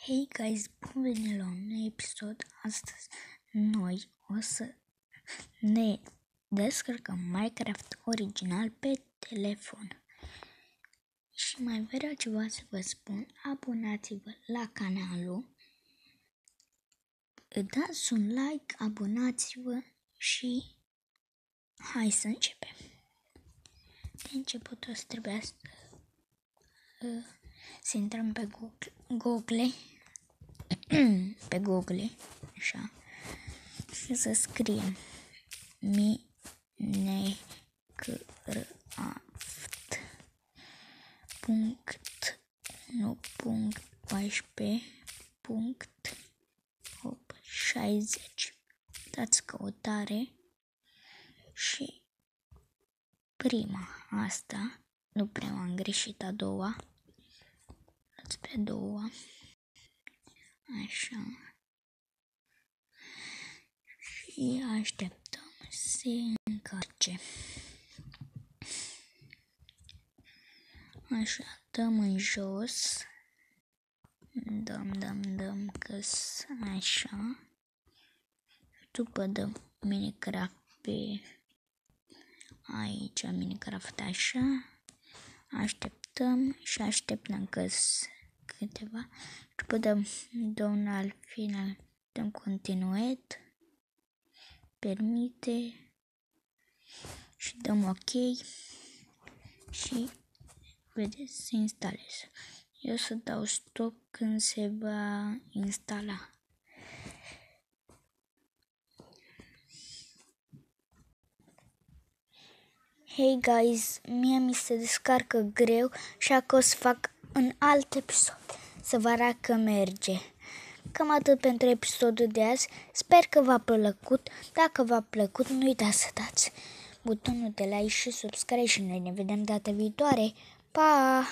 Hey guys, bun venit la un nou episod. Astăzi noi o să ne descărcăm Minecraft original pe telefon. Și mai vreau ceva să vă spun, abonați-vă la canalul, dați un like, abonați-vă și hai să începem. De început o să trebuia să intrăm pe Google, așa, și să scriem Minecraft .14.60. Dați căutare și prima asta, nu prima, am greșit, a doua, dați pe a doua, așa, și așteptăm să se încarce. Așa, dăm în jos, dăm că-s așa, după dăm Minecraft pe aici, Minecraft așa, așteptăm că-s câteva, după dăm al final, dăm continuate, permite și dăm ok și vedeți, se instalează. Eu să dau stop când se va instala. Hey guys, mie mi se descarcă greu și acum o să fac un alt episod să vă arăt că merge. Cam atât pentru episodul de azi. Sper că v-a plăcut. Dacă v-a plăcut, nu uitați să dați butonul de like și subscribe și noi ne vedem data viitoare. Pa!